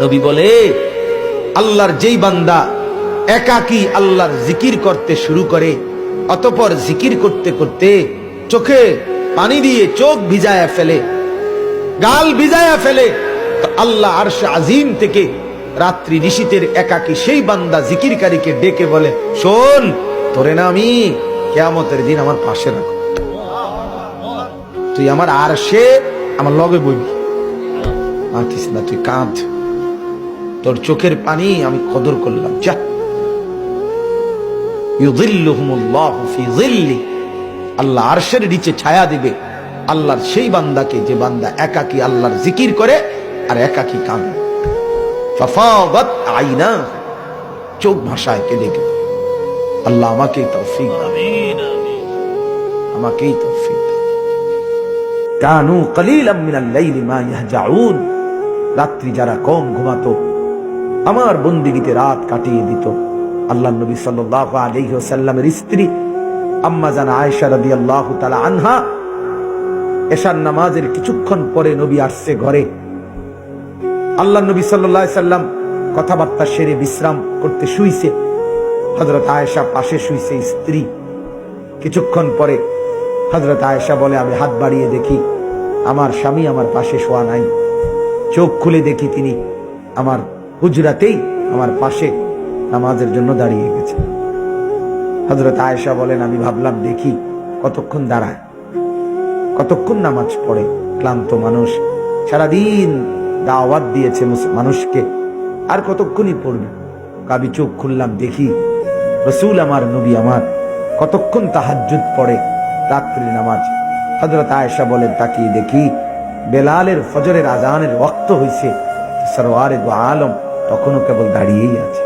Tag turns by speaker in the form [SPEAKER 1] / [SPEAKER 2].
[SPEAKER 1] নবী বলে, আল্লাহর যেই বান্দা একাকী আল্লাহর জিকির করতে শুরু করে, অতঃপর জিকির করতে করতে চোখে পানি দিয়ে চোখ ভিজায়া ফেলে, গাল ভিজায়া ফেলে, তো আল্লাহ আরশে আজিম থেকে রাত্রি নিশীতের একাকী সেই বান্দা জিকিরকারীকে ডেকে বলে, শোন, তোরে না আমি কিয়ামতের দিন আমার পাশে রাখো, তুই আমার আরশে আমার লগে বইবি, মাথিস না, তুই কাঁদ, তোর চোখের পানি আমি কদর করলাম। যা, ইউযিল্লুহুমুল্লাহু ফি যিল্লি, আল্লাহ আরশের নিচে ছায়া দিবে আল্লাহর সেই বান্দাকে যে বান্দা একাকী আল্লাহর জিকির করে আর একাকী কাঁদে। ফাফাদাত আইনা, চোখ ভাষায় কেঁদে গেল। আল্লাহ আমাকেই তৌফিক দান, আমাকেই তৌফিক দান। কানু কলিলাম মিনাল লাইলি মা ইয়াহজাউন, রাত্রি যারা কম ঘুমাতো আমার বন্দিগিতে রাত কাটিয়ে দিত। আল্লাহর নবী সাল্লাল্লাহু আলাইহি ওয়াসাল্লামের স্ত্রী আম্মা জান আয়েশা রাদিয়াল্লাহু তাআলা আনহা, এশার নামাজের কিছুক্ষণ পরে নবী আসছে ঘরে। আল্লাহর নবী সাল্লাল্লাহু আলাইহি সাল্লাম কথাবার্তা সেরে বিশ্রাম করতে শুইছে, হযরত আয়েশা পাশে শুইছে স্ত্রী। কিছুক্ষণ পরে হযরত আয়েশা বলে, আমি হাত বাড়িয়ে দেখি আমার স্বামী আমার পাশে শোয়া নাই। চোখ খুলে দেখি তিনি আমার হুজরাতেই আমার পাশে নামাজের জন্য দাঁড়িয়ে গেছে। হযরত আয়েশা বলেন, আমি ভাবলাম দেখি কতক্ষণ দাঁড়ায়, কতক্ষণ নামাজ পড়ে, ক্লান্ত মানুষ, সারাদিন দাওয়াত দিয়েছে মানুষকে, আর কতক্ষণই পড়বে। আমি চোখ খুললাম, দেখি রাসূল আমার, নবী আমার কতক্ষণ তাহাজ্জুদ পড়ে, রাত্রি নামাজ। হযরত আয়েশা বলেন, তাকিয়ে দেখি বেলালের ফজরের আজানের ওয়াক্ত হইছে, সরওয়ারে দু আলম তখনও কেবল দাঁড়িয়েই আছে।